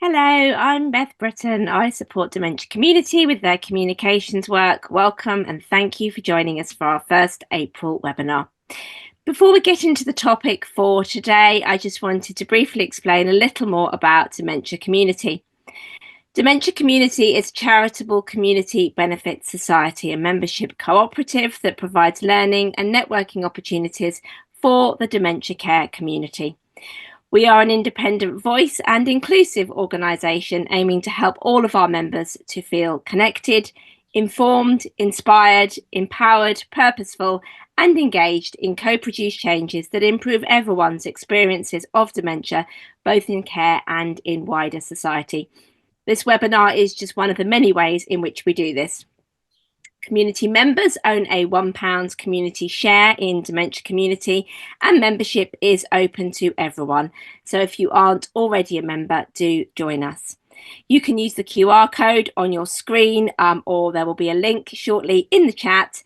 Hello, I'm Beth Britton. I support Dementia Community with their communications work. Welcome and thank you for joining us for our first April webinar. Before we get into the topic for today, I just wanted to briefly explain a little more about Dementia Community. Dementia Community is a charitable community benefit society and membership cooperative that provides learning and networking opportunities for the dementia care community. We are an independent voice and inclusive organisation aiming to help all of our members to feel connected, informed, inspired, empowered, purposeful and engaged in co-produced changes that improve everyone's experiences of dementia, both in care and in wider society. This webinar is just one of the many ways in which we do this. Community members own a £1 community share in Dementia Community, and membership is open to everyone. So if you aren't already a member, do join us. You can use the QR code on your screen, or there will be a link shortly in the chat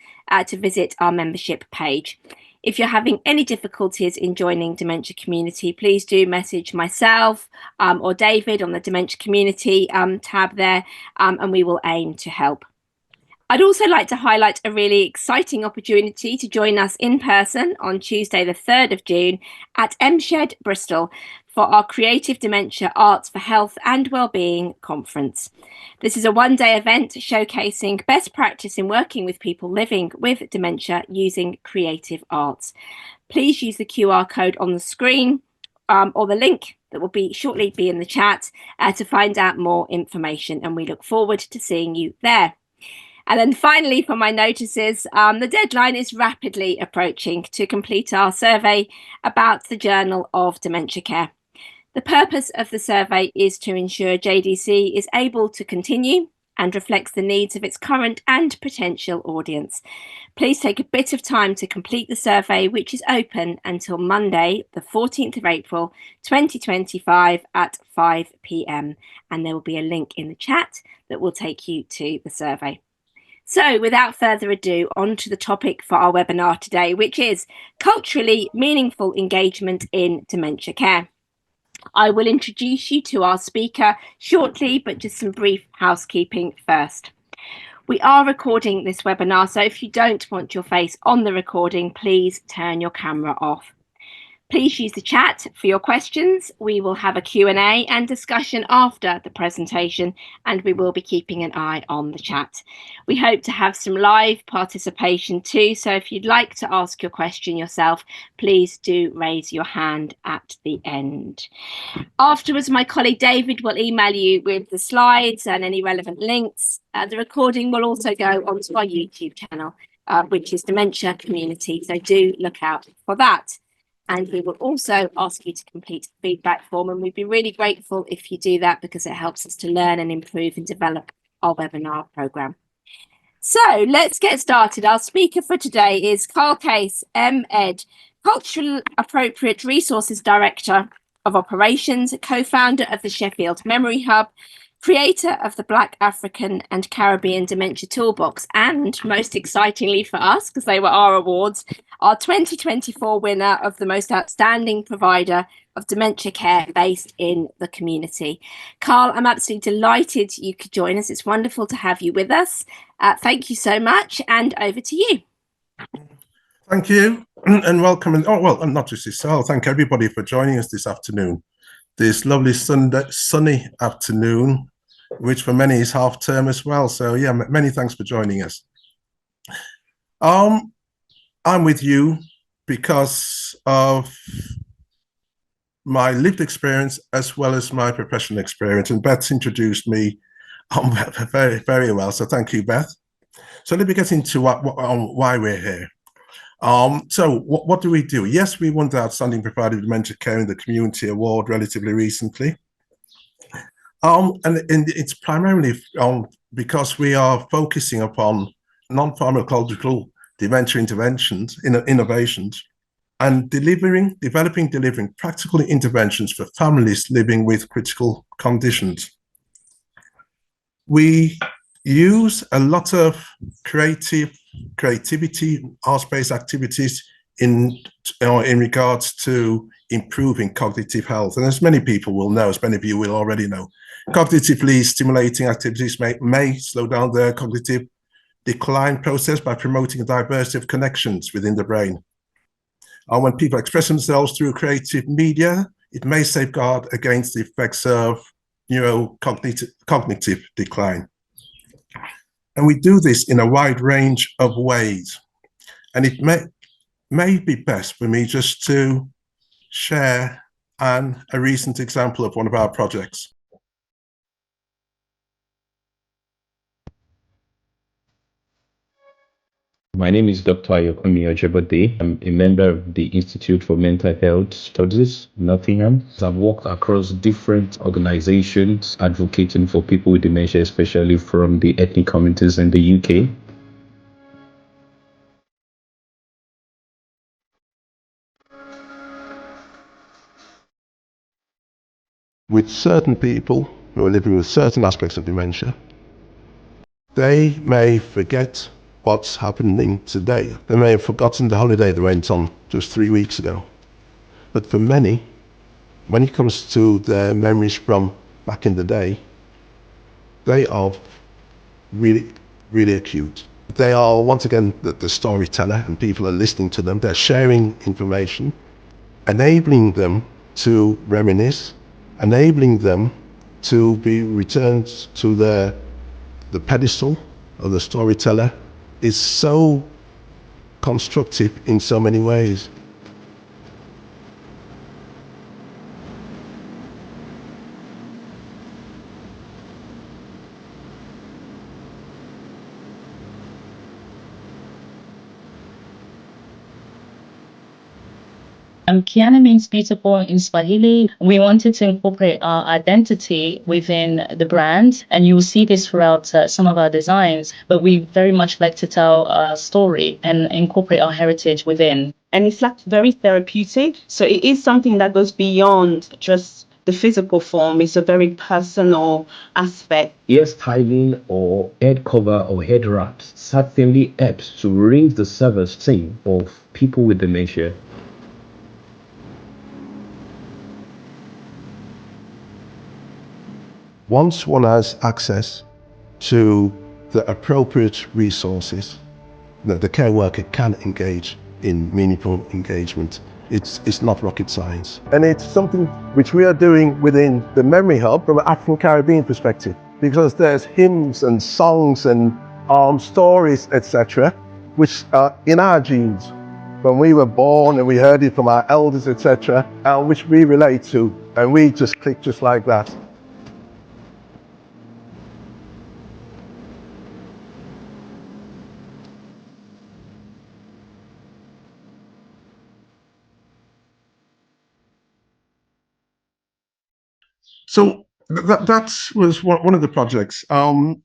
to visit our membership page. If you're having any difficulties in joining Dementia Community, please do message myself or David on the Dementia Community tab there, and we will aim to help. I'd also like to highlight a really exciting opportunity to join us in person on Tuesday, the 3rd of June at M.Ed, Bristol for our Creative Dementia Arts for Health and Wellbeing conference. This is a one-day event showcasing best practice in working with people living with dementia using creative arts. Please use the QR code on the screen or the link that will shortly be in the chat to find out more information, and we look forward to seeing you there. And then finally, for my notices, the deadline is rapidly approaching to complete our survey about the Journal of Dementia Care. The purpose of the survey is to ensure JDC is able to continue and reflects the needs of its current and potential audience. Please take a bit of time to complete the survey, which is open until Monday, the 14th of April, 2025 at 5 p.m. And there will be a link in the chat that will take you to the survey. So without further ado, on to the topic for our webinar today, which is culturally meaningful engagement in dementia care. I will introduce you to our speaker shortly, but just some brief housekeeping first. We are recording this webinar, so if you don't want your face on the recording, please turn your camera off. Please use the chat for your questions. We will have a Q&A and discussion after the presentation, and we will be keeping an eye on the chat. We hope to have some live participation too, so if you'd like to ask your question yourself, please do raise your hand at the end. Afterwards, my colleague David will email you with the slides and any relevant links. The recording will also go onto our YouTube channel, which is Dementia Community, so do look out for that. And we will also ask you to complete a feedback form, and we'd be really grateful if you do that because it helps us to learn and improve and develop our webinar programme. So let's get started. Our speaker for today is Carl Case, M.Ed, Cultural Appropriate Resources Director of Operations, co-founder of the Sheffield Memory Hub, creator of the Black, African and Caribbean Dementia Toolbox, and most excitingly for us, because they were our awards, our 2024 winner of the most outstanding provider of dementia care based in the community. Carl, I'm absolutely delighted you could join us. It's wonderful to have you with us. Thank you so much, and over to you. Thank you and welcome. And not just yourself, thank everybody for joining us this afternoon. This lovely sunny afternoon, which for many is half term as well. So yeah, many thanks for joining us. I'm with you because of my lived experience as well as my professional experience, and Beth's introduced me very, very well. So thank you, Beth. So let me get into why we're here. So what do we do? Yes, we won the Outstanding Provider of Dementia Care in the Community Award relatively recently. And it's primarily because we are focusing upon non-pharmacological dementia interventions, innovations, and delivering practical interventions for families living with critical conditions. We use a lot of creativity, arts-based activities in regards to improving cognitive health. And as many people will know, as many of you will already know, cognitively stimulating activities may slow down the cognitive decline process by promoting a diversity of connections within the brain. And when people express themselves through creative media, it may safeguard against the effects of cognitive decline. And we do this in a wide range of ways. And it may be best for me just to share a recent example of one of our projects. My name is Dr. Ayokunmi Ojebode. I'm a member of the Institute for Mental Health Studies, Nottingham. I've worked across different organizations advocating for people with dementia, especially from the ethnic communities in the UK. With certain people who are living with certain aspects of dementia, they may forget what's happening today. They may have forgotten the holiday that went on just 3 weeks ago. But for many, when it comes to their memories from back in the day, they are really, really acute. They are, once again, the storyteller, and people are listening to them. They're sharing information, enabling them to reminisce, enabling them to be returned to the pedestal of the storyteller is so constructive in so many ways. Kiana means beautiful in Swahili. We wanted to incorporate our identity within the brand, and you will see this throughout some of our designs, but we very much like to tell a story and incorporate our heritage within. And it's like very therapeutic. So it is something that goes beyond just the physical form. It's a very personal aspect. Ear styling or head cover or head wraps certainly helps to raise the self-esteem of people with dementia. Once one has access to the appropriate resources, the care worker can engage in meaningful engagement. It's not rocket science. And it's something which we are doing within the Memory Hub from an African Caribbean perspective, because there's hymns and songs and stories, etc., which are in our genes. When we were born and we heard it from our elders, etc., which we relate to, and we just click just like that. So that was one of the projects, and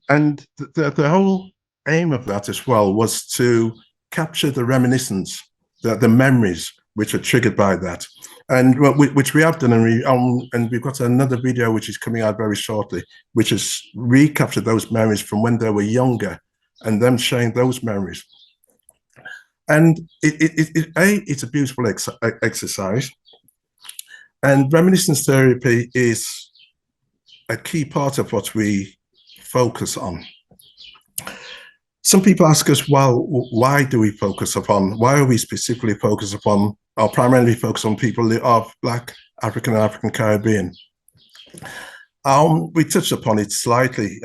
the whole aim of that as well was to capture the reminiscence, the memories which are triggered by that, and which we have done, and we've got another video which is coming out very shortly, which has recaptured those memories from when they were younger, and them sharing those memories. And it's a beautiful exercise, and reminiscence therapy is a key part of what we focus on. Some people ask us, well, why do we focus upon, why are we specifically focused upon, or primarily focus on people of Black, African, and African Caribbean? We touched upon it slightly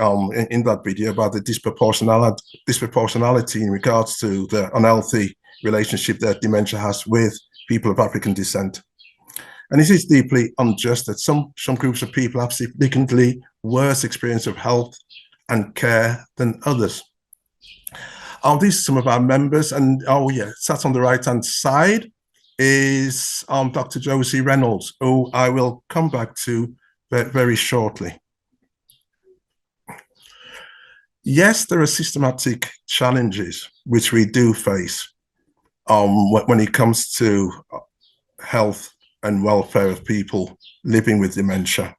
in that video about the disproportionality in regards to the unhealthy relationship that dementia has with people of African descent. And it is deeply unjust that some groups of people have significantly worse experience of health and care than others. These are some of our members, and sat on the right-hand side is Dr. Josie Reynolds, who I will come back to very shortly. Yes, there are systematic challenges which we do face when it comes to health and welfare of people living with dementia.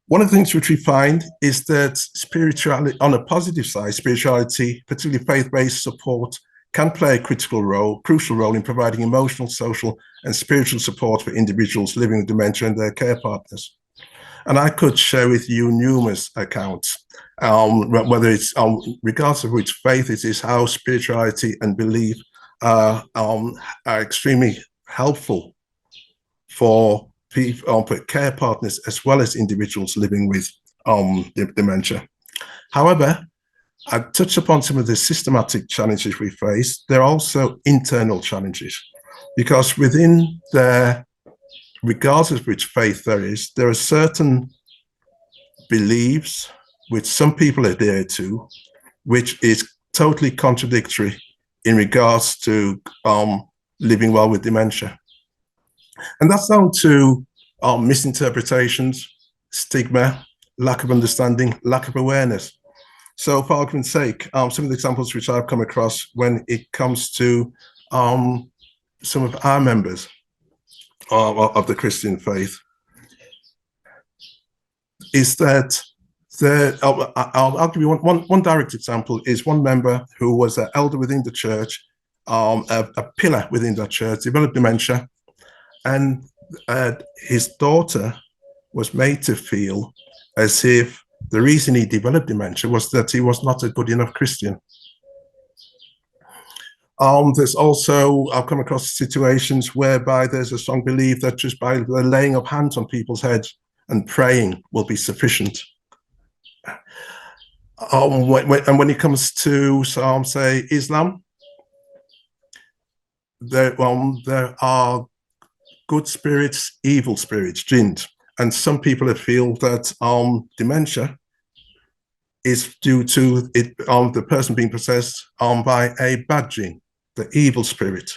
One of the things which we find is that spirituality, on a positive side, spirituality, particularly faith-based support, can play a crucial role in providing emotional, social, and spiritual support for individuals living with dementia and their care partners. And I could share with you numerous accounts, whether it's regardless of which faith it is, how spirituality and belief are extremely helpful for people, for care partners, as well as individuals living with dementia. However, I touched upon some of the systematic challenges we face. There are also internal challenges, because within their, regardless of which faith there are certain beliefs which some people adhere to, which is totally contradictory in regards to living well with dementia. And that's down to misinterpretations, stigma, lack of understanding, lack of awareness. So for argument's sake, some of the examples which I've come across when it comes to some of our members of the Christian faith is that I'll give you one direct example. Is one member who was an elder within the church, a pillar within the church, developed dementia, and his daughter was made to feel as if the reason he developed dementia was that he was not a good enough Christian. There's also, I've come across situations whereby there's a strong belief that just by the laying of hands on people's heads and praying will be sufficient. And when it comes to, say, Islam, there are good spirits, evil spirits, jinns. And some people feel that dementia is due to it, the person being possessed by a bad jinn, the evil spirit.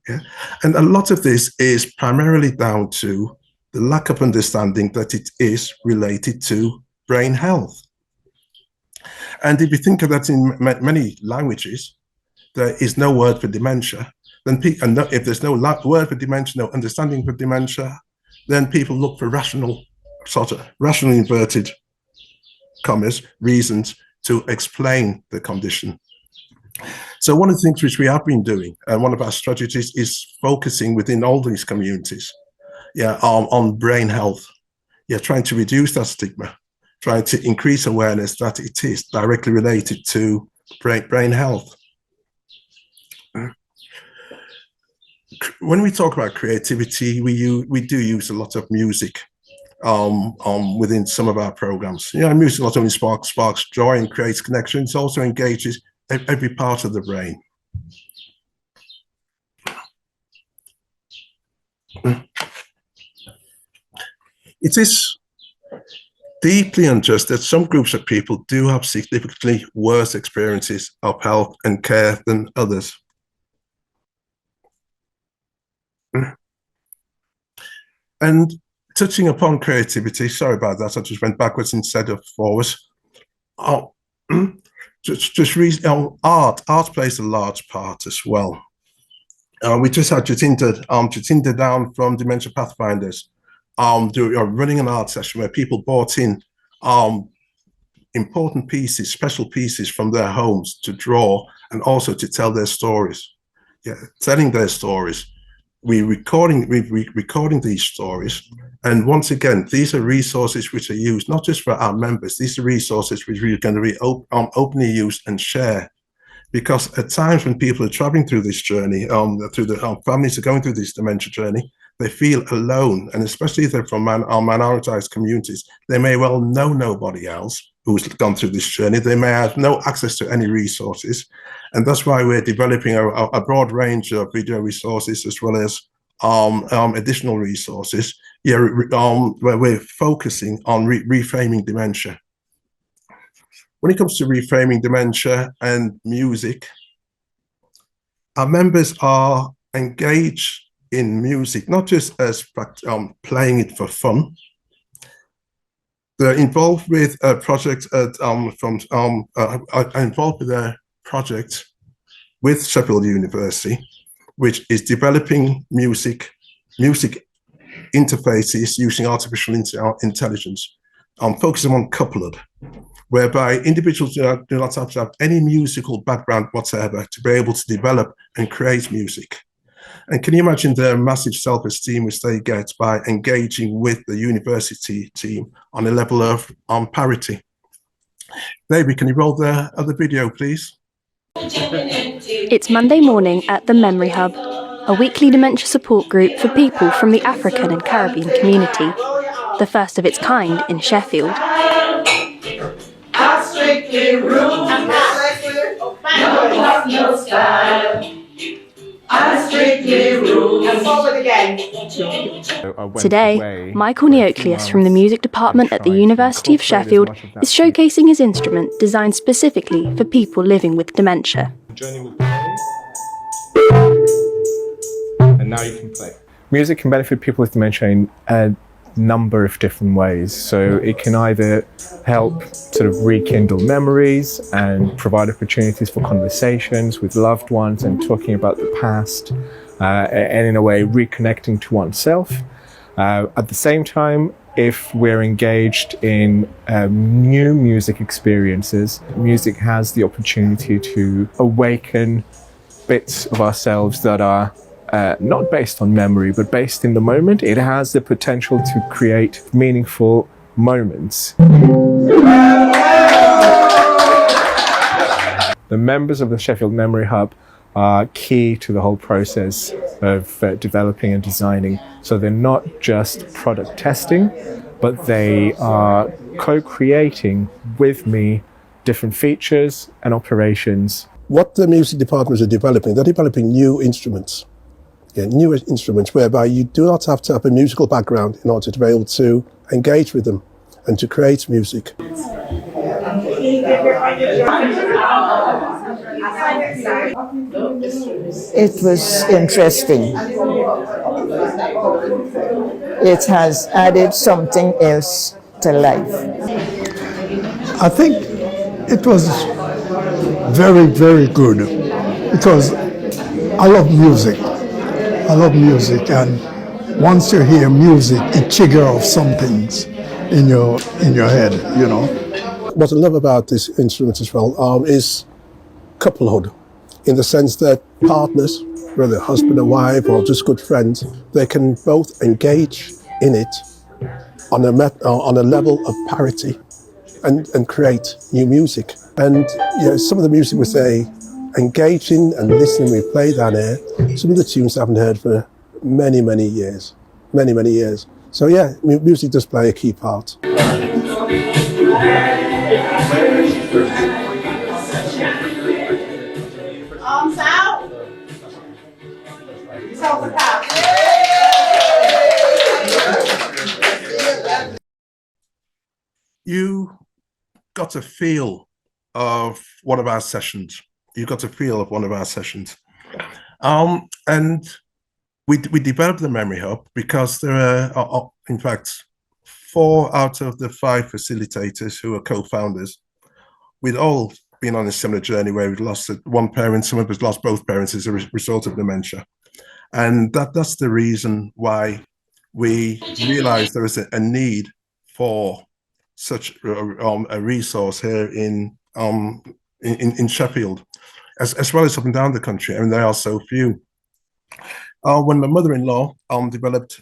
Yeah? And a lot of this is primarily down to the lack of understanding that it is related to brain health. And if you think of that in many languages, there is no word for dementia. Then if there's no word for dementia, no understanding for dementia, then people look for rational inverted commas, reasons to explain the condition. So one of the things which we have been doing, and one of our strategies, is focusing within all these communities, on brain health, trying to reduce that stigma, trying to increase awareness that it is directly related to brain health. When we talk about creativity, we do use a lot of music within some of our programs. Music not only sparks joy and creates connections, also engages every part of the brain. It is deeply unjust that some groups of people do have significantly worse experiences of health and care than others. And touching upon creativity, sorry about that, I just went backwards instead of forwards. Art plays a large part as well. We just had Jatinda down from Dementia Pathfinders, running an art session where people brought in important pieces, special pieces from their homes to draw and also to tell their stories. Telling their stories. We're recording these stories, and once again, these are resources which are used not just for our members. These are resources which we're going to be openly use and share, because at times when people are traveling through this journey, families are going through this dementia journey, they feel alone, and especially if they're from minoritized communities, they may well know nobody else who's gone through this journey. They may have no access to any resources, and that's why we're developing a broad range of video resources as well as additional resources. Where we're focusing on reframing dementia. When it comes to reframing dementia and music, our members are engaged in music, not just as playing it for fun. They're involved with a project involved with a project with Sheffield University, which is developing music interfaces using artificial intelligence focusing on couplet, whereby individuals do not have to have any musical background whatsoever to be able to develop and create music. And can you imagine the massive self-esteem which they get by engaging with the university team on a level of parity? David, can you roll the other video, please? It's Monday morning at the Memory Hub, a weekly dementia support group for people from the African and Caribbean community, the first of its kind in Sheffield. Today, Michael Neocleus from the music department at the University of Sheffield is showcasing his instrument designed specifically for people living with dementia. And now you can play. Music can benefit people with dementia in a number of different ways. So it can either help sort of rekindle memories and provide opportunities for conversations with loved ones and talking about the past, and in a way reconnecting to oneself. At the same time, if we're engaged in new music experiences, music has the opportunity to awaken bits of ourselves that are not based on memory, but based in the moment. It has the potential to create meaningful moments. The members of the Sheffield Memory Hub are key to the whole process of developing and designing. So they're not just product testing, but they are co-creating with me different features and operations. What the music departments are developing, they're developing new instruments. New instruments whereby you do not have to have a musical background in order to be able to engage with them and to create music. It was interesting. It has added something else to life. I think it was very, very good because I love music. And once you hear music, it triggers off some things in your head, you know. What I love about this instrument as well is couplehood, in the sense that partners, whether husband or wife or just good friends, they can both engage in it on a level of parity and create new music. And some of the music was engaging and listening, we play that here. Some of the tunes I haven't heard for many, many years. So yeah, music does play a key part. Arms out. You got a feel of one of our sessions. And we developed the Memory Hub because there are, in fact, 4 out of the 5 facilitators who are co-founders. We'd all been on a similar journey where we'd lost one parent, some of us lost both parents as a result of dementia. And that's the reason why we realized there was a need for such a resource here in Sheffield, as well as up and down the country. I mean, there are so few. When my mother-in-law developed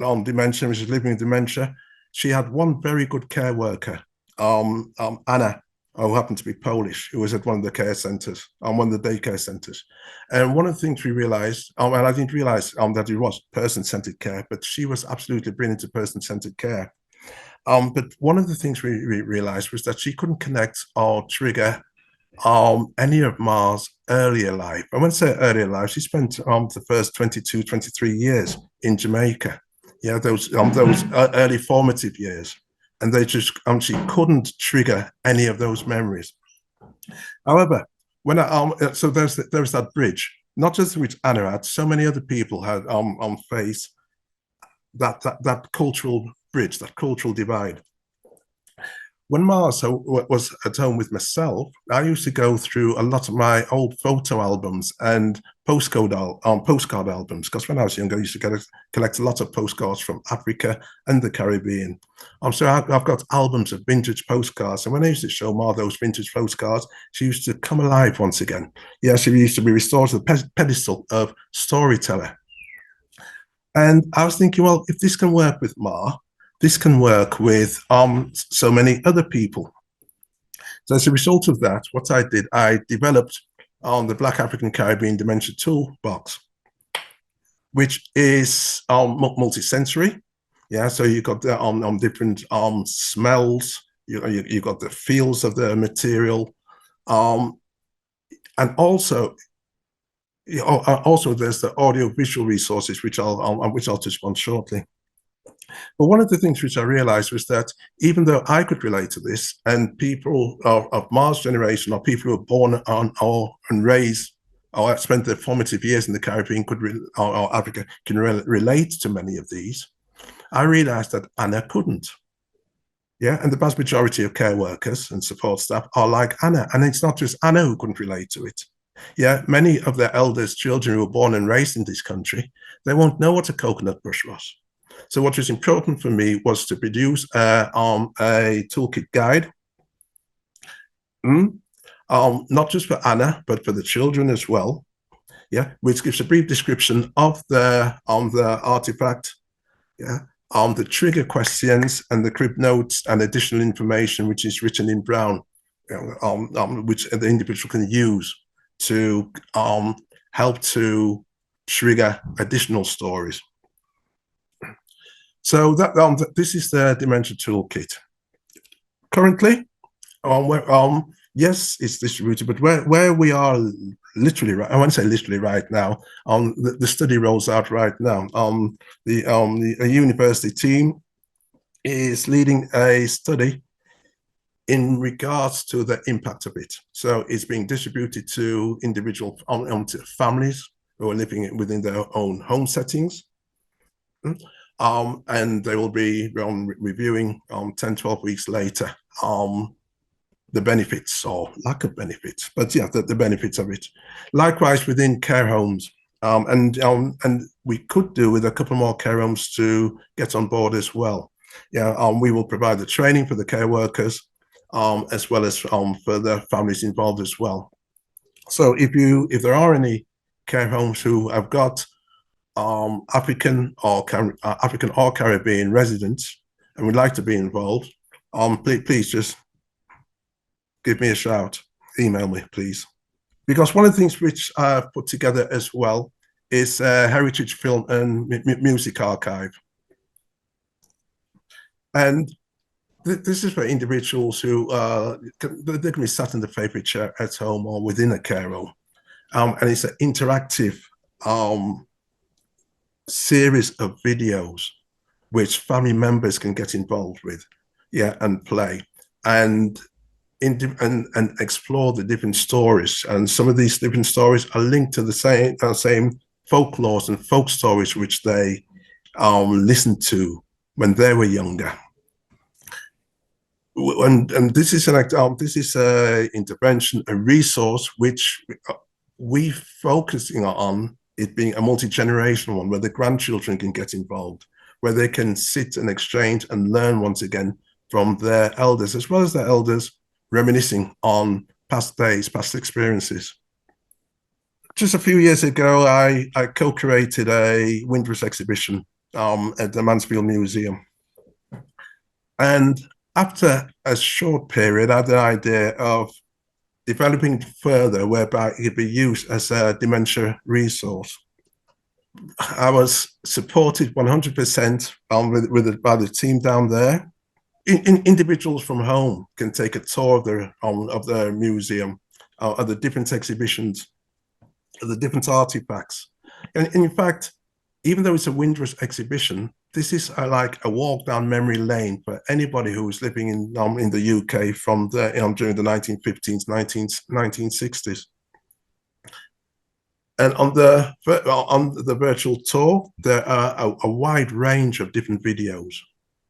dementia, which is living with dementia, she had one very good care worker, Anna, who happened to be Polish, who was at one of the care centres, one of the daycare centres. And one of the things we realised, and I didn't realise that it was person-centred care, but she was absolutely brilliant to person-centred care. But one of the things we realised was that she couldn't connect or trigger any of Ma's earlier life. And when I say earlier life, she spent the first 22, 23 years in Jamaica. Yeah, those early formative years. And they just she couldn't trigger any of those memories. However, when so there's that bridge, not just which Anna had, so many other people had faced that cultural bridge, that cultural divide. when Mars was at home with myself, I used to go through a lot of my old photo albums and postcard albums, because when I was younger, I used to collect a lot of postcards from Africa and the Caribbean. So I've got albums of vintage postcards, and when I used to show Mars those vintage postcards, she used to come alive once again. Yeah, she used to be restored to the pedestal of storyteller. And I was thinking, well, if this can work with Ma, this can work with so many other people. So as a result of that, what I did, I developed the Black African Caribbean Dementia Toolbox, which is multi-sensory. Yeah, so you got the different smells. You got the feels of the material, and also there's the audio-visual resources, which I'll touch on shortly. But one of the things which I realized was that even though I could relate to this, and people of Mars generation, or people who were born on and raised or spent their formative years in the Caribbean or Africa can relate to many of these, I realized that Anna couldn't. Yeah, and the vast majority of care workers and support staff are like Anna, and it's not just Anna who couldn't relate to it. Yeah, many of their elders' children who were born and raised in this country, they won't know what a coconut brush was. So what was important for me was to produce a toolkit guide, not just for Anna, but for the children as well. Yeah, which gives a brief description of the artifact, yeah, the trigger questions and the crypt notes and additional information which is written in brown, which the individual can use to help to trigger additional stories. So this is the Dementia Toolkit. Currently, yes, it's distributed, but where we are literally, I won't say literally right now, the study rolls out right now. A university team is leading a study in regards to the impact of it. So it's being distributed to individual to families who are living within their own home settings. And they will be reviewing 10, 12 weeks later the benefits or lack of benefits, but yeah, the benefits of it. Likewise within care homes, and we could do with a couple more care homes to get on board as well. Yeah, we will provide the training for the care workers, as well as for the families involved as well. So if there are any care homes who have got African or Caribbean residents and would like to be involved, please just give me a shout, email me, please. Because one of the things which I've put together as well is a heritage film and music archive. And this is for individuals who they can be sat in the favorite chair at home or within a care home. And it's an interactive series of videos which family members can get involved with, yeah, and play and explore the different stories. And some of these different stories are linked to the same folklores and folk stories which they listened to when they were younger. And this is an intervention, a resource which we're focusing on it being a multi-generational one, where the grandchildren can get involved, where they can sit and exchange and learn once again from their elders, as well as their elders reminiscing on past days, past experiences. Just a few years ago, I co-created a Windrush exhibition at the Mansfield Museum. And after a short period, I had the idea of developing further, whereby it could be used as a dementia resource. I was supported 100% by the team down there. Individuals from home can take a tour of the museum, of the different exhibitions, of the different artifacts. And in fact, even though it's a Windrush exhibition, this is like a walk down memory lane for anybody who was living in the UK from during the 1950s, 1960s. And on the virtual tour, there are a wide range of different videos,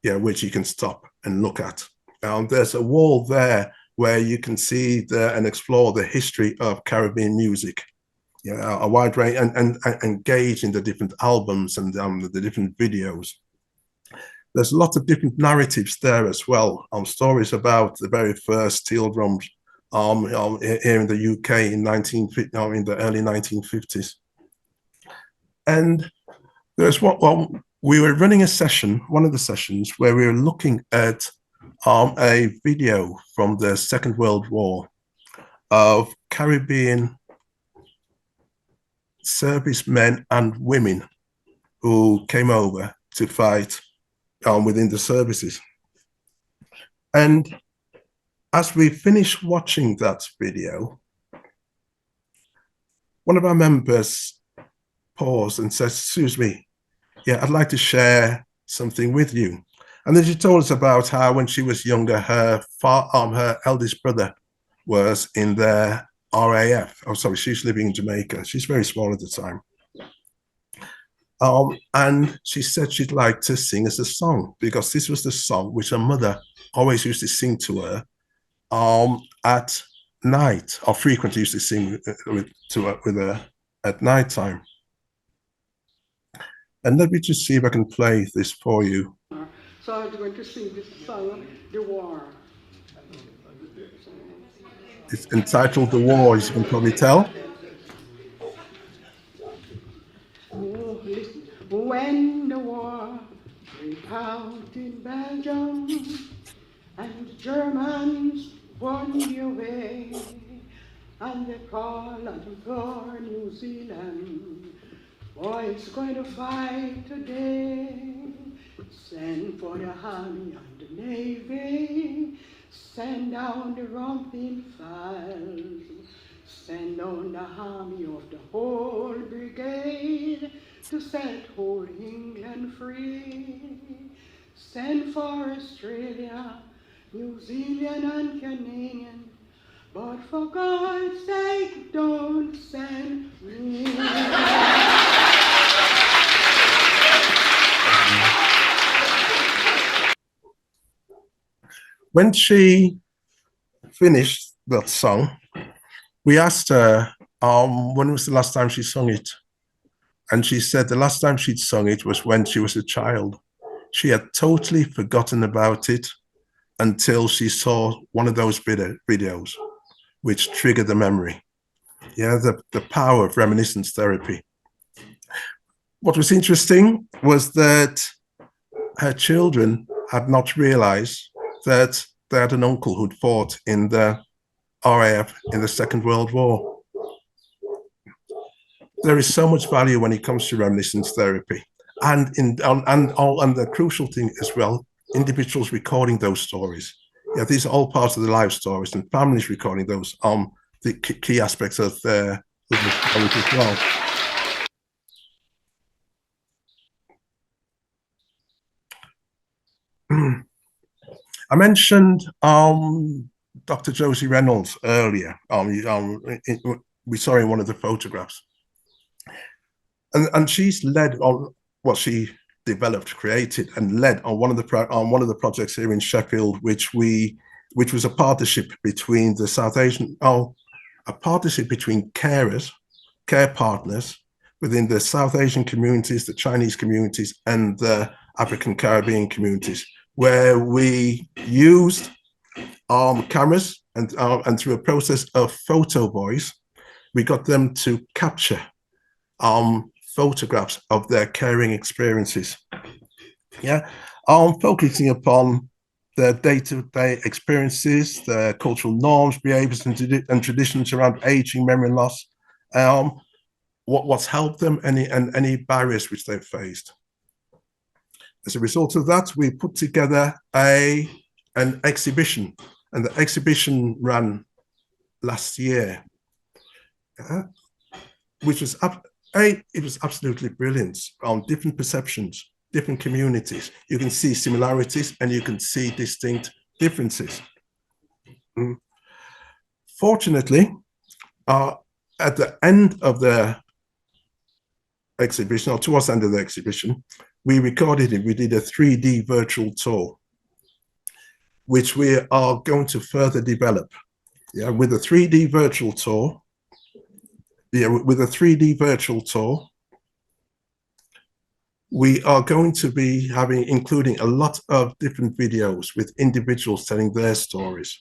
yeah, which you can stop and look at. There's a wall there where you can see and explore the history of Caribbean music. A wide range, and engage in the different albums and the different videos. There's lots of different narratives there as well. Stories about the very first steel drums here in the UK in the early 1950s. And there's we were running a session, one of the sessions, where we were looking at a video from the Second World War of Caribbean servicemen and women who came over to fight within the services. And as we finished watching that video, one of our members paused and said, "Excuse me, yeah, I'd like to share something with you." And then she told us about how when she was younger, her eldest brother was in the RAF. Oh, sorry, she's living in Jamaica. She's very small at the time. And she said she'd like to sing us a song, because this was the song which her mother always used to sing to her at night, or frequently used to sing with her at night time. And let me just see if I can play this for you. So I was going to sing this song, The War. It's entitled The War, as you can probably tell. Oh, listen. When the war broke out in Belgium and the Germans won the away, and they called for New Zealand, boy, it's going to fight today. Send for the army and the navy, send down the romping files, send down the army of the whole brigade to set whole England free. Send for Australia, New Zealand and Canadian, but for God's sake, don't send me. When she finished that song, we asked her when was the last time she sung it. And she said the last time she'd sung it was when she was a child. She had totally forgotten about it until she saw one of those videos, which triggered the memory. Yeah, the power of reminiscence therapy. What was interesting was that her children had not realized that they had an uncle who'd fought in the RAF in the Second World War. There is so much value when it comes to reminiscence therapy, and the crucial thing as well, individuals recording those stories. Yeah, these are all parts of the life stories, and families recording those the key aspects of their stories as well. I mentioned Dr. Josie Reynolds earlier. We saw in one of the photographs, and she's led on what she developed, created, and led on one of the projects here in Sheffield, which was a partnership between the South Asian, a partnership between carers, care partners within the South Asian communities, the Chinese communities, and the African Caribbean communities, where we used cameras and through a process of photo voice, we got them to capture photographs of their caring experiences. Yeah, focusing upon their day-to-day experiences, their cultural norms, behaviors, and traditions around aging, memory loss, what's helped them, any barriers which they've faced. As a result of that, we put together an exhibition, and the exhibition ran last year, which was it was absolutely brilliant on different perceptions, different communities. You can see similarities and you can see distinct differences. Fortunately, at the end of the exhibition, or towards the end of the exhibition, we recorded it. We did a 3D virtual tour. which we are going to further develop. Yeah, with a 3D virtual tour. Yeah, with a 3D virtual tour, we are going to be including a lot of different videos with individuals telling their stories,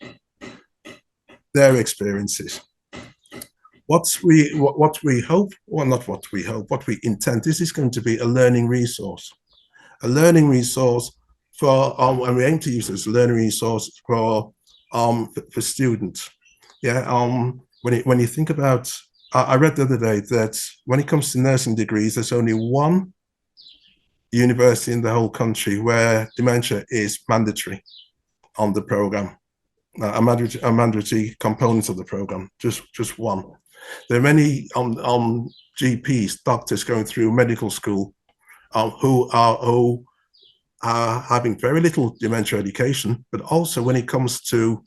their experiences. What we hope, well, not what we hope, what we intend, this is going to be a learning resource for, and we aim to use this learning resource for students. Yeah, when you think about, I read the other day that when it comes to nursing degrees, there's only one university in the whole country where dementia is mandatory on the program, a mandatory component of the program, just one. There are many GPs, doctors going through medical school who are having very little dementia education, but also when it comes to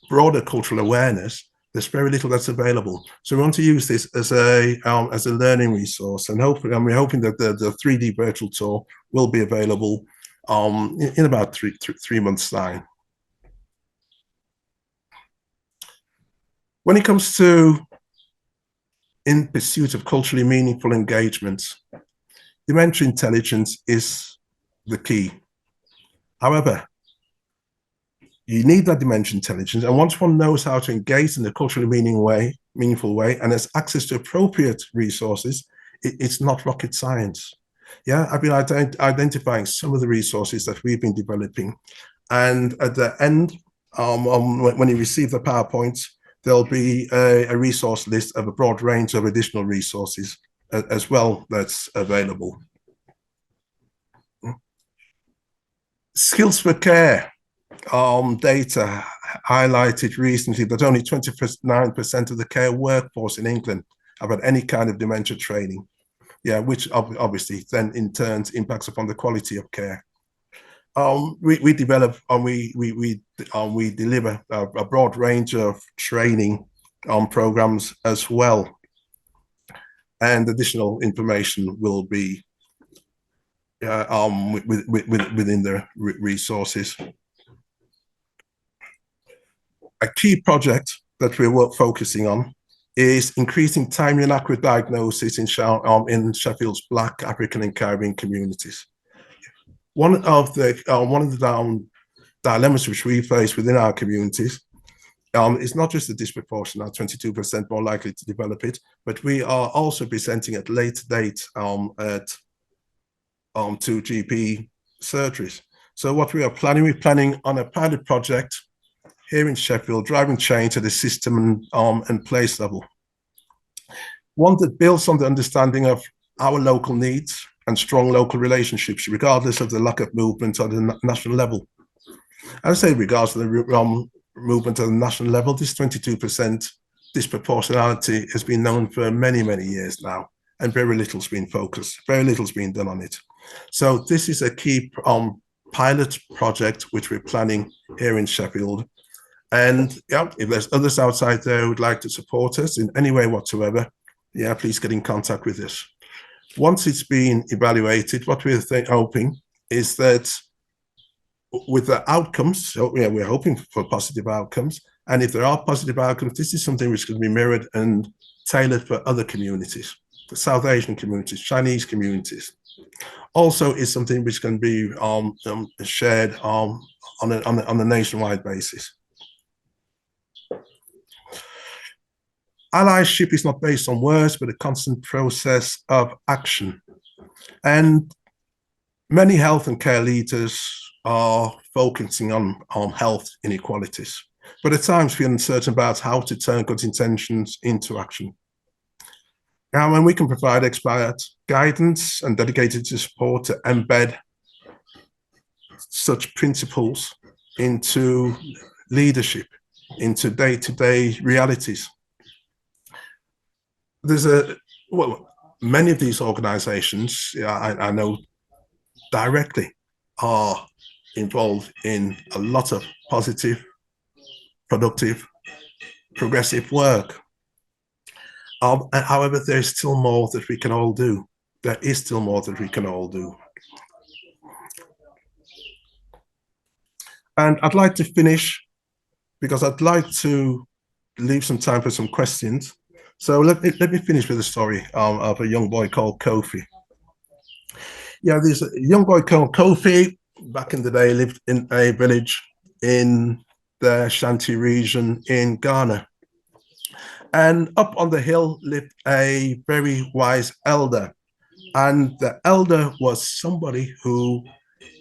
broader cultural awareness, there's very little that's available. So we want to use this as a learning resource, and we're hoping that the 3D virtual tour will be available in about three months' time. When it comes to in pursuit of culturally meaningful engagements, dementia intelligence is the key. However, you need that dementia intelligence, and once one knows how to engage in a culturally meaningful way, and has access to appropriate resources, it's not rocket science. Yeah, I've been identifying some of the resources that we've been developing, and at the end, when you receive the PowerPoint, there'll be a resource list of a broad range of additional resources as well that's available. Skills for Care data highlighted recently that only 29% of the care workforce in England have had any kind of dementia training. Yeah, which obviously then in turn impacts upon the quality of care. We develop and we deliver a broad range of training programs as well, and additional information will be within the resources. A key project that we're focusing on is increasing timely and accurate diagnosis in Sheffield's Black, African, and Caribbean communities. One of the dilemmas which we face within our communities is not just the disproportionate, 22% more likely to develop it, but we are also presenting at later date to GP surgeries. So what we're planning on a pilot project here in Sheffield, driving change at the system and place level. One that builds on the understanding of our local needs and strong local relationships, regardless of the lack of movement at the national level. I would say regardless of the movement at the national level, this 22% disproportionality has been known for many, many years now, and very little's been focused, very little's been done on it. So this is a key pilot project which we're planning here in Sheffield. And yeah, if there's others outside there who would like to support us in any way whatsoever, yeah, please get in contact with us. Once it's been evaluated, what we're hoping is that with the outcomes, so yeah, we're hoping for positive outcomes. And if there are positive outcomes, this is something which can be mirrored and tailored for other communities, the South Asian communities, Chinese communities. Also is something which can be shared on a nationwide basis. Allyship is not based on words, but a constant process of action. And many health and care leaders are focusing on health inequalities, but at times feel uncertain about how to turn good intentions into action. Now, when we can provide expert guidance and dedicated support to embed such principles into leadership, into day-to-day realities. Many of these organizations, I know directly, are involved in a lot of positive, productive, progressive work. However, there's still more that we can all do. There is still more that we can all do. And I'd like to finish because I'd like to leave some time for some questions. So let me finish with a story of a young boy called Kofi. Yeah, there's a young boy called Kofi. Back in the day, lived in a village in the Shanti region in Ghana. And up on the hill lived a very wise elder. And the elder was somebody who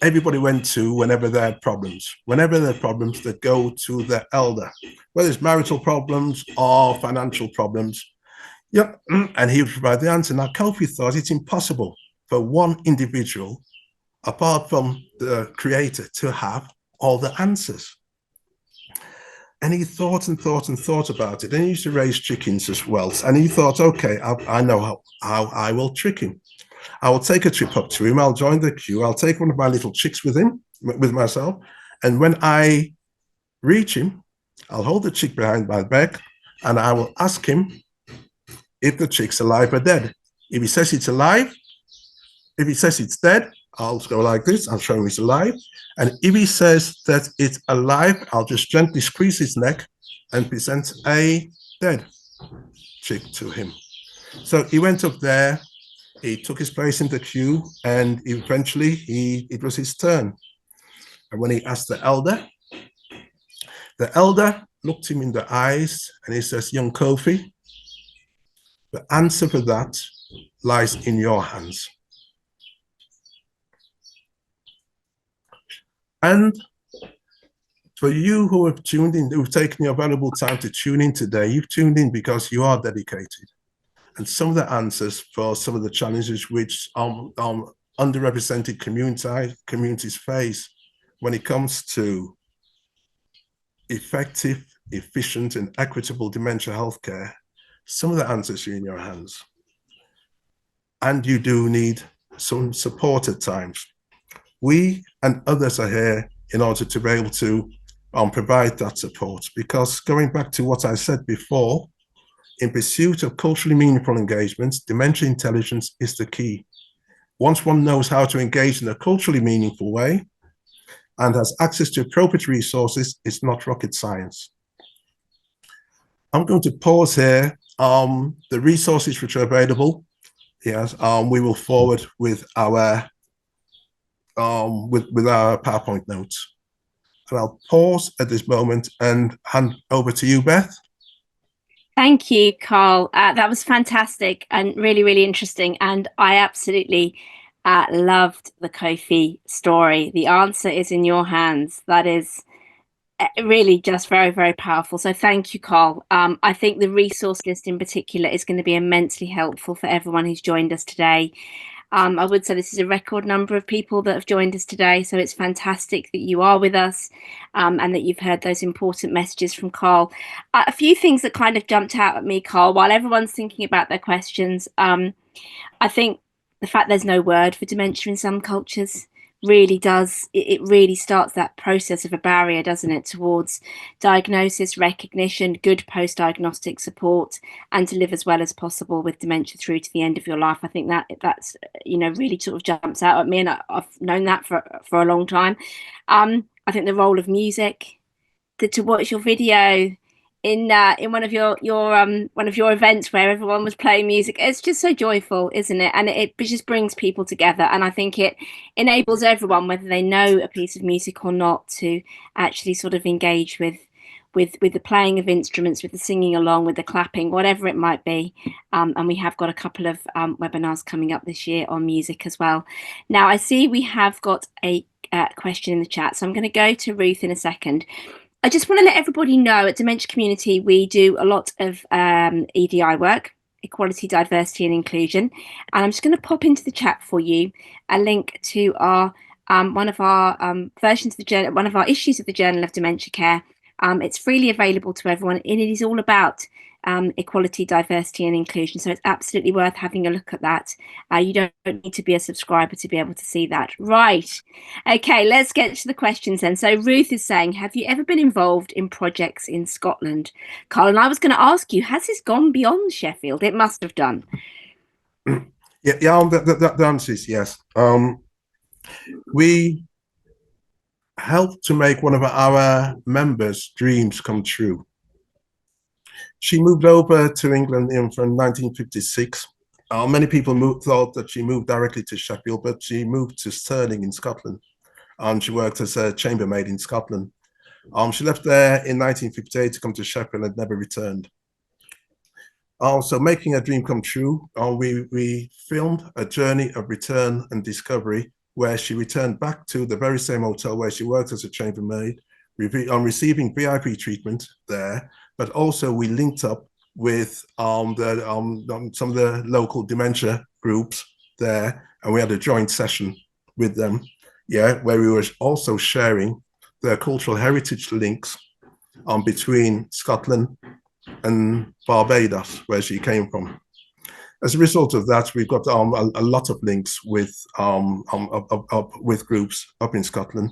everybody went to whenever they had problems. Whenever they had problems, they'd go to the elder, whether it's marital problems or financial problems. Yeah, and he would provide the answer. Now, Kofi thought it's impossible for one individual, apart from the creator, to have all the answers. And he thought and thought and thought about it. And he used to raise chickens as well. And he thought, okay, I know how I will trick him. I will take a trip up to him. I'll join the queue. I'll take one of my little chicks with myself. And when I reach him, I'll hold the chick behind my back and I will ask him if the chick's alive or dead. If he says it's alive, if he says it's dead, I'll go like this. I'll show him it's alive. And if he says that it's alive, I'll just gently squeeze his neck and present a dead chick to him. So he went up there, he took his place in the queue, and eventually it was his turn. And when he asked the elder looked him in the eyes and he says, young Kofi, the answer for that lies in your hands. And for you who have tuned in, who've taken your valuable time to tune in today, you've tuned in because you are dedicated. And some of the answers for some of the challenges which underrepresented communities face when it comes to effective, efficient, and equitable dementia healthcare, some of the answers are in your hands. And you do need some support at times. We and others are here in order to be able to provide that support, because going back to what I said before, in pursuit of culturally meaningful engagements, dementia intelligence is the key. Once one knows how to engage in a culturally meaningful way and has access to appropriate resources, it's not rocket science. I'm going to pause here. The resources which are available, yes, we will forward with our PowerPoint notes. And I'll pause at this moment and hand over to you, Beth. Thank you, Carl. That was fantastic and really, really interesting. And I absolutely loved the Kofi story. The answer is in your hands. That is really just very, very powerful. So thank you, Carl. I think the resource list in particular is going to be immensely helpful for everyone who's joined us today. I would say this is a record number of people that have joined us today, so it's fantastic that you are with us and that you've heard those important messages from Carl. A few things that kind of jumped out at me, Carl, while everyone's thinking about their questions. I think the fact there's no word for dementia in some cultures really does, it really starts that process of a barrier, doesn't it, towards diagnosis, recognition, good post-diagnostic support, and to live as well as possible with dementia through to the end of your life. I think that's really sort of jumps out at me, and I've known that for a long time. I think the role of music, to watch your video in one of your events where everyone was playing music, it's just so joyful, isn't it? And it just brings people together, and I think it enables everyone, whether they know a piece of music or not, to actually sort of engage with the playing of instruments, with the singing along, with the clapping, whatever it might be. And we have got a couple of webinars coming up this year on music as well. Now I see we have got a question in the chat, so I'm going to go to Ruth in a second. I just want to let everybody know at Dementia Community, we do a lot of EDI work, equality, diversity and inclusion. And I'm just going to pop into the chat for you a link to our one of our versions of the journal, one of our issues of the Journal of Dementia Care. It's freely available to everyone, and it is all about equality, diversity and inclusion. So it's absolutely worth having a look at that. You don't need to be a subscriber to be able to see that. Right. Okay, let's get to the questions then. So Ruth is saying, have you ever been involved in projects in Scotland? Carl, and I was going to ask you, has this gone beyond Sheffield? It must have done. The answer is yes. We helped to make one of our members' dreams come true. She moved over to England from 1956. Many people thought that she moved directly to Sheffield, but she moved to Stirling in Scotland. She worked as a chambermaid in Scotland. She left there in 1958 to come to Sheffield and never returned. So making a dream come true, we filmed a journey of return and discovery where she returned back to the very same hotel where she worked as a chambermaid, receiving VIP treatment there, but also we linked up with some of the local dementia groups there, and we had a joint session with them, where we were also sharing the cultural heritage links between Scotland and Barbados, where she came from. As a result of that, we've got a lot of links with groups up in Scotland.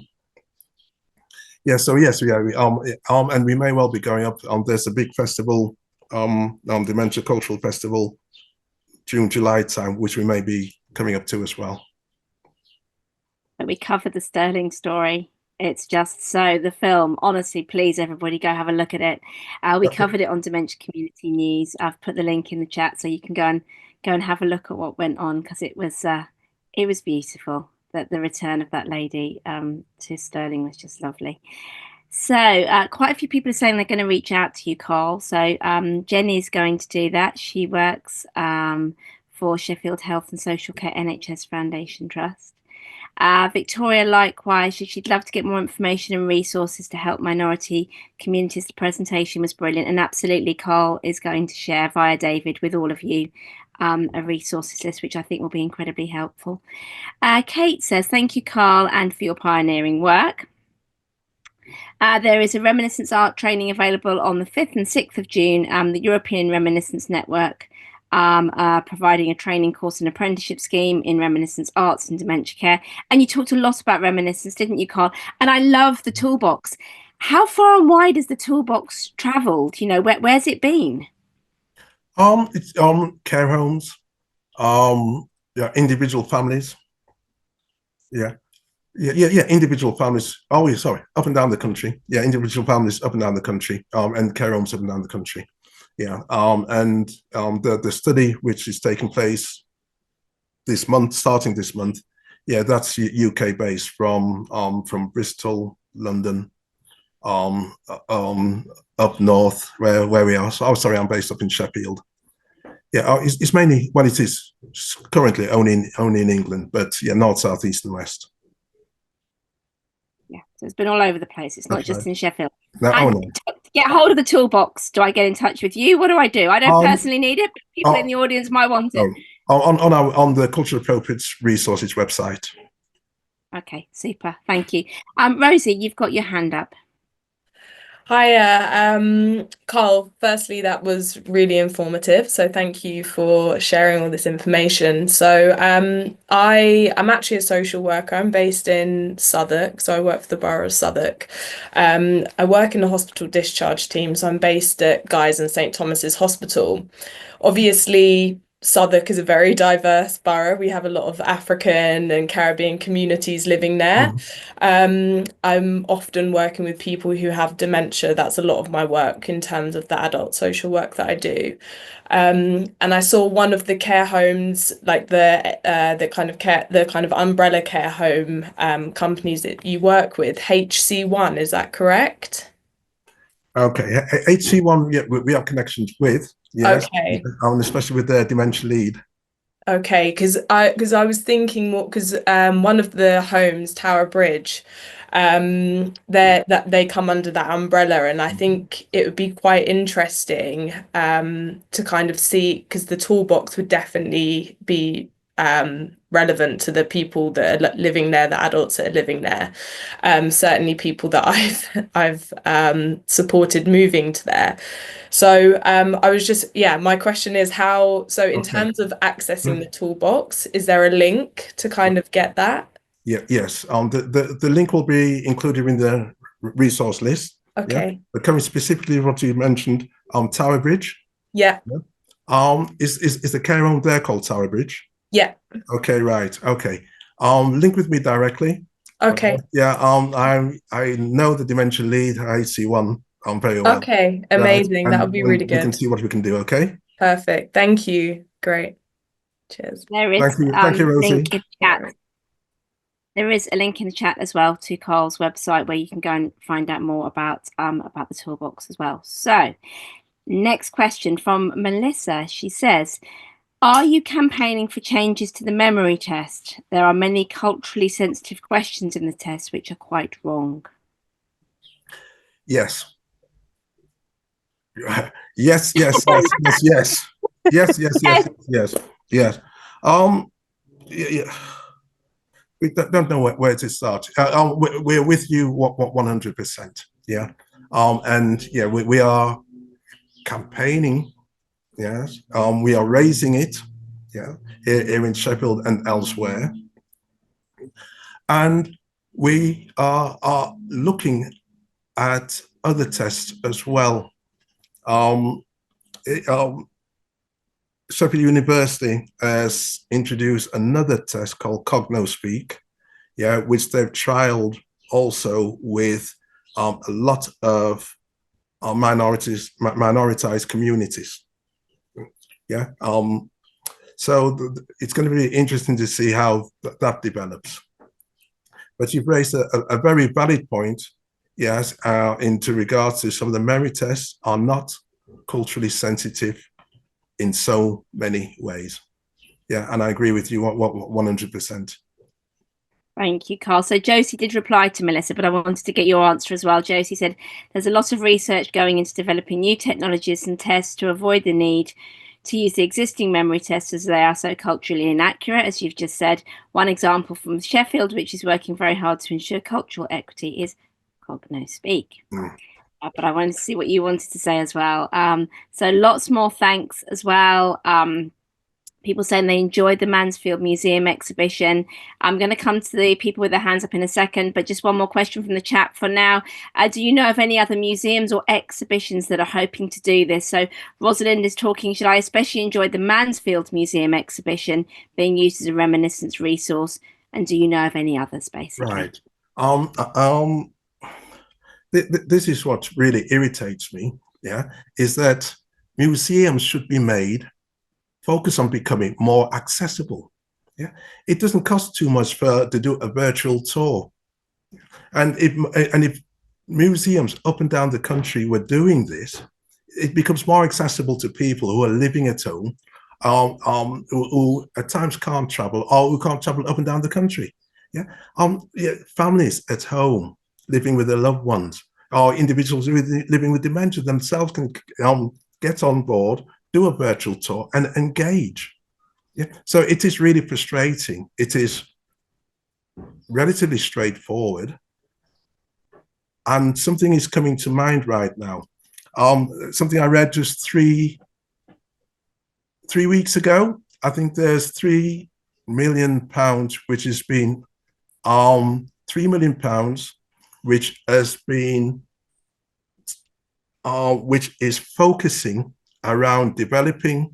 So yes, and we may well be going up. There's a big festival, Dementia Cultural Festival, June, July time, which we may be coming up to as well. We covered the Stirling story. It's just so the film, honestly, please everybody go have a look at it. We covered it on Dementia Community News. I've put the link in the chat so you can go and have a look at what went on, because it was beautiful. That the return of that lady to Stirling was just lovely. So quite a few people are saying they're going to reach out to you, Carl. So Jenny is going to do that. She works for Sheffield Health and Social Care NHS Foundation Trust. Victoria, likewise, she'd love to get more information and resources to help minority communities. The presentation was brilliant, and absolutely Carl is going to share via David with all of you a resources list, which I think will be incredibly helpful. Kate says, thank you, Carl, and for your pioneering work. There is a Reminiscence Art training available on the 5th and 6th of June. The European Reminiscence Network providing a training course and apprenticeship scheme in reminiscence arts and dementia care. And you talked a lot about reminiscence, didn't you, Carl? And I love the toolbox. How far and wide has the toolbox travelled? You know, where's it been? It's care homes, individual families. Individual families. Oh, yeah, sorry, up and down the country. Yeah, individual families up and down the country, and care homes up and down the country. The study which is taking place this month, starting this month, that's UK based from Bristol, London, up north where we are. So, I'm based up in Sheffield. It's mainly, well, it is currently only in England, but north, south, east, and west. So it's been all over the place. It's not just in Sheffield. To get hold of the toolbox, do I get in touch with you? What do I do? I don't personally need it, but people in the audience might want it. On the Cultural Appropriate Resources website. Okay, super. Thank you. Rosie, you've got your hand up. Hiya, Carl. Firstly, that was really informative. So thank you for sharing all this information. So I'm actually a social worker. I'm based in Southwark. So I work for the Borough of Southwark. I work in the hospital discharge team. So I'm based at Guy's and St Thomas's Hospital. Obviously, Southwark is a very diverse borough. We have a lot of African and Caribbean communities living there. I'm often working with people who have dementia. That's a lot of my work in terms of the adult social work that I do. And I saw one of the care homes, like the kind of umbrella care home companies that you work with, HC1. Is that correct? Okay, HC1, we have connections with. Yes, okay. Especially with their dementia lead. Okay, because I was thinking more, because one of the homes, Tower Bridge, they come under that umbrella, and I think it would be quite interesting to kind of see, because the toolbox would definitely be relevant to the people that are living there, the adults that are living there. Certainly people that I've supported moving to there. So I was just, my question is how, so in terms of accessing the toolbox, is there a link to kind of get that? Yes. The link will be included in the resource list. Okay. But coming specifically what you mentioned, Tower Bridge. Yeah. Is the care home there called Tower Bridge? Yeah. Okay, right. Okay. Link with me directly. Okay. Yeah, I know the dementia lead, IC1, very well. Okay, amazing. That would be really We can good. see what we can do, okay? Perfect. Thank you. Great. Cheers. There is Thank you, Rosie. link in chat. There is a link in the chat as well to Carl's website where you can go and find out more about the Toolbox as well. So, next question from Melissa. She says, are you campaigning for changes to the memory test? There are many culturally sensitive questions in the test which are quite wrong. Yes. Yes, yes, yes, yes, yes. Yes, yes, yes, yes, yes. Yeah. We don't know where to start. We're with you 100%. Yeah. And yeah, we are campaigning. Yes. We are raising it. Yeah. Here in Sheffield and elsewhere. And we are looking at other tests as well. Sheffield University has introduced another test called CognoSpeak, yeah, which they've trialed also with a lot of minoritized communities. Yeah, so it's going to be interesting to see how that develops. But you've raised a very valid point, yes, into regards to some of the memory tests are not culturally sensitive in so many ways. Yeah, and I agree with you 100%. Thank you, Carl. So Josie did reply to Melissa, but I wanted to get your answer as well. Josie said, there's a lot of research going into developing new technologies and tests to avoid the need to use the existing memory tests as they are so culturally inaccurate, as you've just said. One example from Sheffield, which is working very hard to ensure cultural equity, is CognoSpeak. But I wanted to see what you wanted to say as well. So lots more thanks as well. People saying they enjoyed the Mansfield Museum exhibition. I'm going to come to the people with their hands up in a second, but just one more question from the chat for now. Do you know of any other museums or exhibitions that are hoping to do this? So Rosalind is talking, should I especially enjoy the Mansfield Museum exhibition being used as a reminiscence resource? And do you know of any others, basically? Right. This is what really irritates me, yeah, is that museums should be made focus on becoming more accessible. Yeah, it doesn't cost too much to do a virtual tour, and if museums up and down the country were doing this, it becomes more accessible to people who are living at home, who at times can't travel or who can't travel up and down the country. Yeah, families at home living with their loved ones, or individuals living with dementia themselves can get on board, do a virtual tour and engage. Yeah. So it is really frustrating. It is relatively straightforward. And something is coming to mind right now. Something I read just three weeks ago. I think there's £3 million, which has been £3 million, which has been which is focusing around developing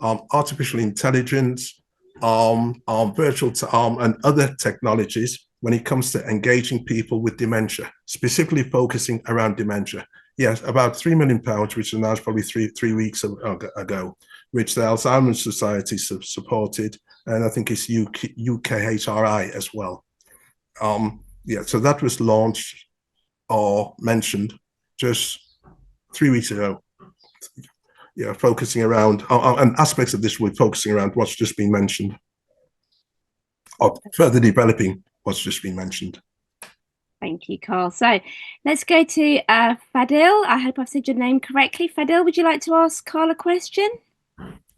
artificial intelligence, virtual and other technologies when it comes to engaging people with dementia, specifically focusing around dementia. Yes, about £3 million, which is now probably three weeks ago, which the Alzheimer's Society supported, and I think it's UKHRI as well. Yeah, so that was launched or mentioned just 3 weeks ago. Yeah, focusing around and aspects of this we're focusing around what's just been mentioned, or further developing what's just been mentioned. Thank you, Carl. So let's go to Fadil. I hope I've said your name correctly. Fadil, would you like to ask Carl a question?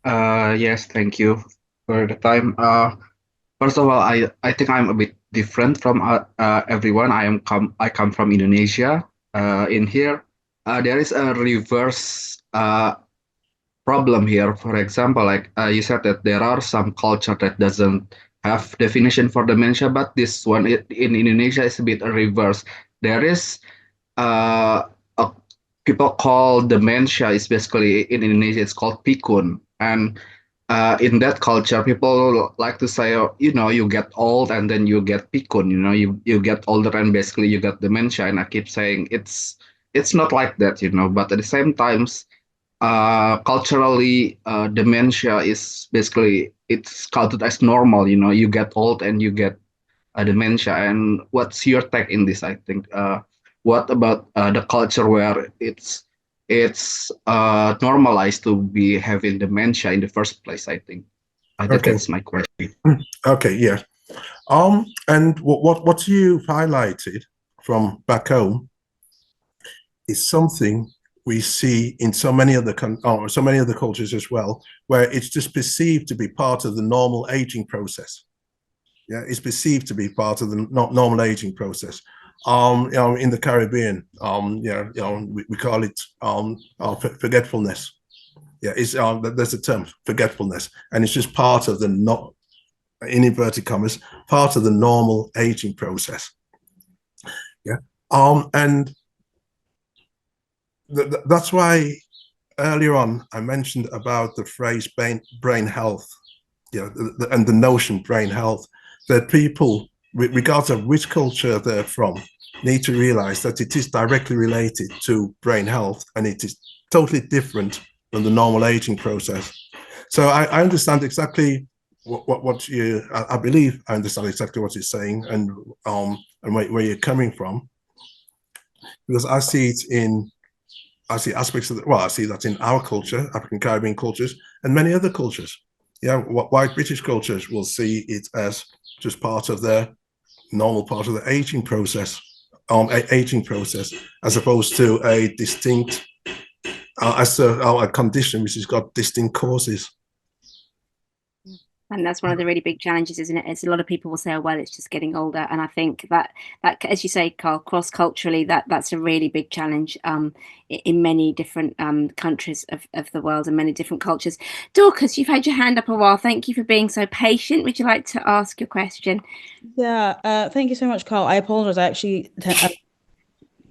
Yes, thank you for the time. First of all, I think I'm a bit different from everyone. I come from Indonesia. In here, there is a reverse problem here. For example, like you said that there are some culture that doesn't have definition for dementia, but this one in Indonesia is a bit a reverse. There is people call dementia is basically in Indonesia it's called pikun, and in that culture, people like to say, oh, you get old and then you get pikun, you get older and basically you get dementia. And I keep saying it's not like that, but at the same times, culturally, dementia is basically, it's counted as normal, you get old and you get dementia. And what's your take in this? I think, what about the culture where it's normalized to be having dementia in the first place? I think Okay. that's my question. Okay, yeah. And what you highlighted from back home is something we see in so many other cultures as well, where it's just perceived to be part of the normal aging process. Yeah, it's perceived to be part of the normal aging process. In the Caribbean, we call it forgetfulness. Yeah, it's there's a term, forgetfulness, and it's just part of the in inverted commas, part of the normal aging process. Yeah, and that's why earlier on I mentioned about the phrase brain health, and the notion brain health, that people, regardless of which culture they're from, need to realize that it is directly related to brain health, and it is totally different from the normal aging process. So I understand exactly what you, I believe I understand exactly what you're saying, and where you're coming from, because I see aspects of I see that in our culture, African Caribbean cultures, and many other cultures. Yeah, white British cultures will see it as just part of their normal part of the aging process, as opposed to a distinct, a condition which has got distinct causes. And that's one of the really big challenges, isn't it? Is a lot of people will say, oh, well, it's just getting older. And I think that as you say, Carl, cross-culturally, that's a really big challenge in many different countries of the world and many different cultures. Dorcas, you've had your hand up a while. Thank you for being so patient. Would you like to ask your question? Yeah, thank you so much, Carl. I apologize. I actually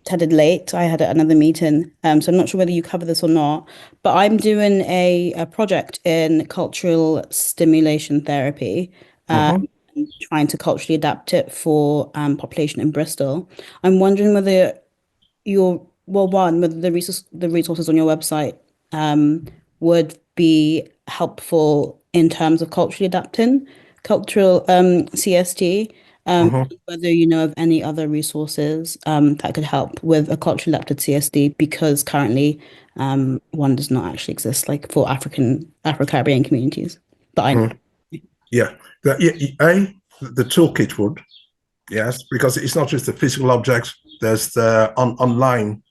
attended late. I had another meeting, so I'm not sure whether you cover this or not, but I'm doing a project in cultural stimulation therapy, trying to culturally adapt it for population in Bristol. I'm wondering whether whether the resources on your website would be helpful in terms of culturally adapting cultural CST. Whether you know of any other resources that could help with a culturally adapted CSD, because currently one does not actually exist, like for Afro-Caribbean communities. But I know. Yeah, the toolkit would, yes, because it's not just the physical objects. There's the online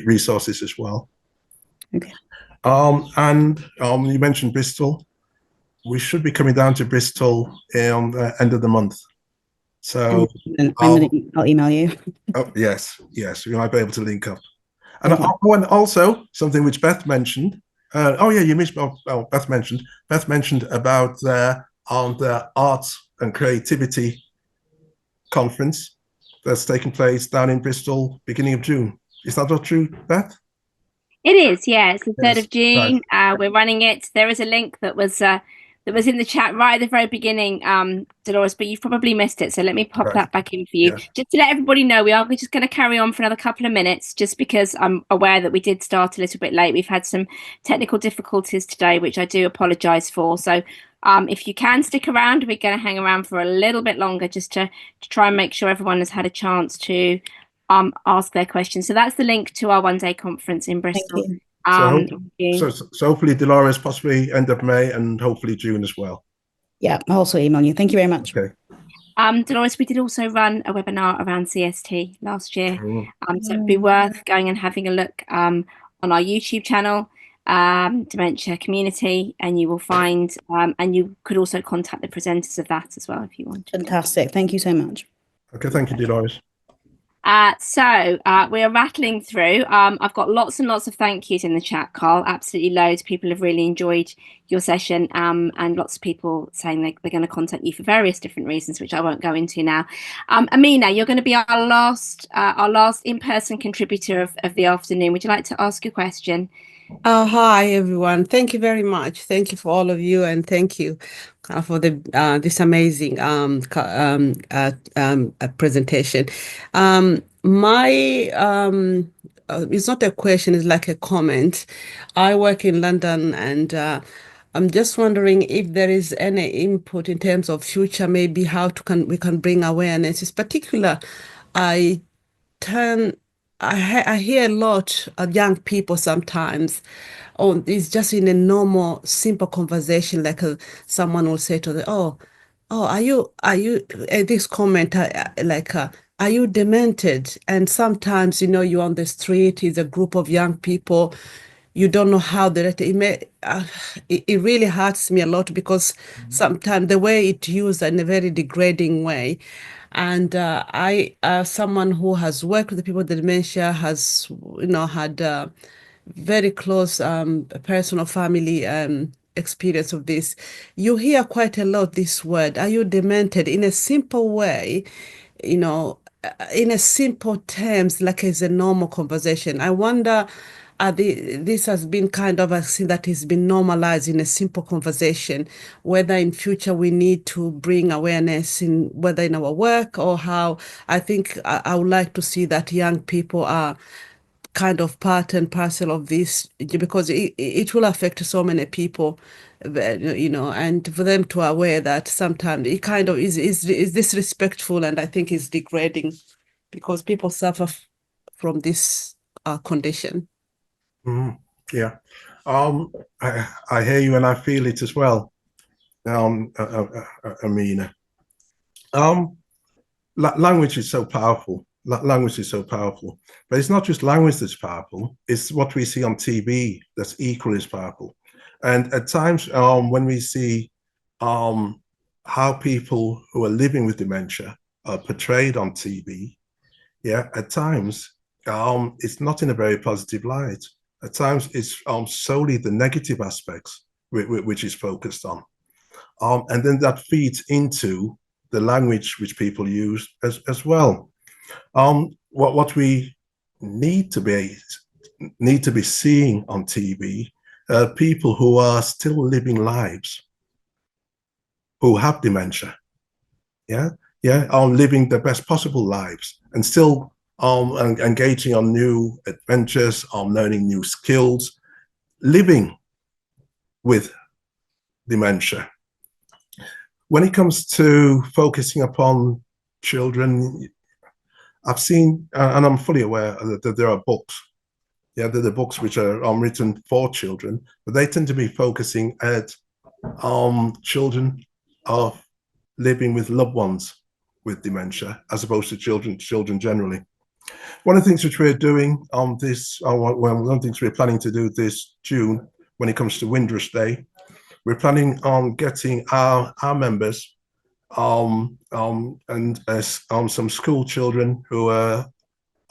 resources as well. Okay. And you mentioned Bristol. We should be coming down to Bristol on the end of the month. So I'll email you. Oh, yes, we might be able to link up. And also something which Beth mentioned. You missed. Beth mentioned about the arts and creativity conference that's taking place down in Bristol beginning of June. Is that not true, Beth? It is, yeah. It's the 3rd of June. Right. We're running it. There is a link that was in the chat right at the very beginning, Dolores, but you've probably missed it. So let me pop that back in for you. Yeah. Just to let everybody know, we are just going to carry on for another couple of minutes, just because I'm aware that we did start a little bit late. We've had some technical difficulties today, which I do apologise for. So if you can stick around, we're going to hang around for a little bit longer, just to try and make sure everyone has had a chance to ask their questions. So that's the link to our one-day conference in Bristol. So hopefully, Dolores, possibly end of May, and hopefully June as well. Yeah, I'll also email you. Thank you very much. Okay. Dolores, we did also run a webinar around CST last year. So it'd be worth going and having a look on our YouTube channel, Dementia Community, and you will find, and you could also contact the presenters of that as well if you want. Fantastic. Thank you so much. Okay, thank you, Dolores. So we are rattling through. I've got lots and lots of thank yous in the chat, Carl. Absolutely loads. People have really enjoyed your session, and lots of people saying they're going to contact you for various different reasons, which I won't go into now. Amina, you're going to be our last in-person contributor of the afternoon. Would you like to ask your question? Hi everyone. Thank you very much. Thank you for all of you, and thank you for the this amazing presentation. My it's not a question; it's like a comment. I work in London, and I'm just wondering if there is any input in terms of future, maybe how we can bring awareness. In particular, I turn I hear a lot of young people sometimes. Oh, it's just in a normal, simple conversation, like someone will say to them, "Oh, are you?" This comment, like, "Are you demented?" And sometimes, you're on the street, it's a group of young people, you don't know how it really hurts me a lot because sometimes the way it's used in a very degrading way. And I, someone who has worked with the people with dementia, has, had very close personal family experience of this. You hear quite a lot this word, "Are you demented?" in a simple way, in a simple terms, like it's a normal conversation. I wonder, this has been kind of a thing that has been normalized in a simple conversation, whether in future we need to bring awareness in whether in our work or how. I think I would like to see that young people are kind of part and parcel of this, because it will affect so many people, and for them to aware that sometimes it kind of is disrespectful, and I think is degrading because people suffer from this condition. Yeah. I hear you and I feel it as well, Amina. Language is so powerful. Language is so powerful, but it's not just language that's powerful. It's what we see on TV that's equally as powerful. And at times, when we see how people who are living with dementia are portrayed on TV, yeah, at times it's not in a very positive light. At times, it's solely the negative aspects which is focused on, and then that feeds into the language which people use as well. What we need to be seeing on TV, people who are still living lives, who have dementia, living the best possible lives, and still engaging on new adventures, learning new skills, living with dementia. When it comes to focusing upon children, I've seen, and I'm fully aware that there are books. Yeah, there are books which are written for children, but they tend to be focusing at children of living with loved ones with dementia, as opposed to children generally. One of the things which we're doing on this, one of the things we're planning to do this June, when it comes to Windrush Day, we're planning on getting our members and some school children who are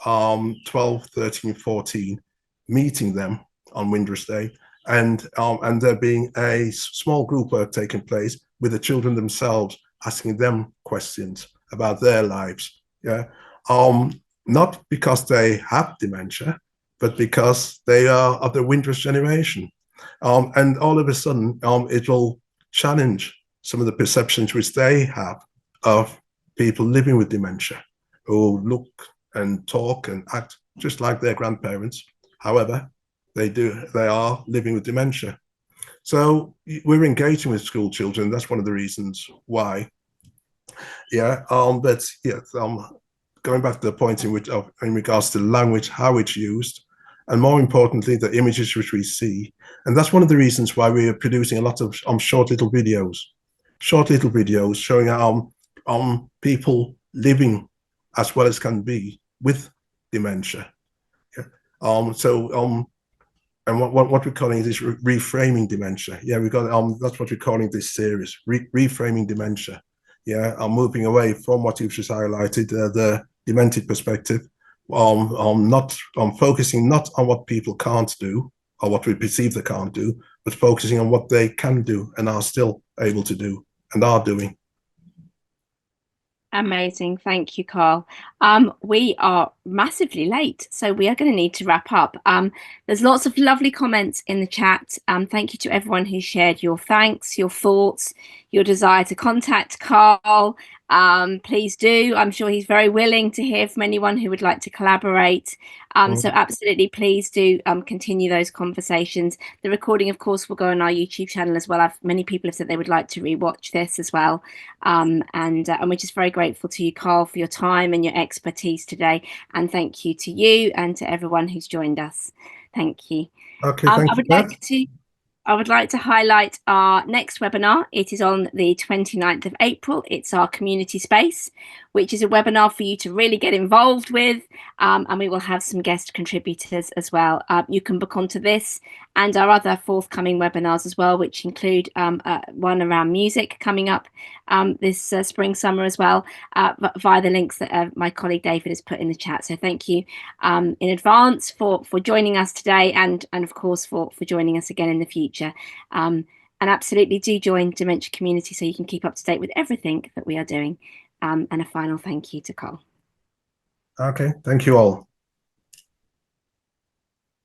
12, 13, 14, meeting them on Windrush Day, and there being a small group work taking place with the children themselves, asking them questions about their lives. Yeah, not because they have dementia, but because they are of the Windrush generation. And all of a sudden, it will challenge some of the perceptions which they have of people living with dementia, who look and talk and act just like their grandparents. However, they are living with dementia. So we're engaging with school children. That's one of the reasons why. Yeah, but yeah, going back to the point in regards to language, how it's used, and more importantly, the images which we see. And that's one of the reasons why we are producing a lot of short little videos showing how people living as well as can be with dementia. Yeah. And what we're calling this reframing dementia. Yeah, we got that's what we're calling this series, reframing dementia. Yeah, I'm moving away from what you've just highlighted, the demented perspective. Not focusing not on what people can't do or what we perceive they can't do, but focusing on what they can do and are still able to do and are doing. Amazing. Thank you, Carl. We are massively late, so we are going to need to wrap up. There's lots of lovely comments in the chat. Thank you to everyone who shared your thanks, your thoughts, your desire to contact Carl. Please do. I'm sure he's very willing to hear from anyone who would like to collaborate. So absolutely, please do continue those conversations. The recording, of course, will go on our YouTube channel as well. Many people have said they would like to rewatch this as well. And we're just very grateful to you, Carl, for your time and your expertise today. And thank you to you and to everyone who's joined us. Thank you. Okay, thank you, I would like to highlight our next webinar. It is on the 29th of April. It's our community space, which is a webinar for you to really get involved with. And we will have some guest contributors as well. You can book onto this and our other forthcoming webinars as well, which include one around music coming up this spring, summer as well, via the links that my colleague David has put in the chat. So thank you in advance for joining us today and of course for joining us again in the future. And absolutely do join Dementia Community so you can keep up to date with everything that we are doing. And a final thank you to Carl. Okay, thank you all.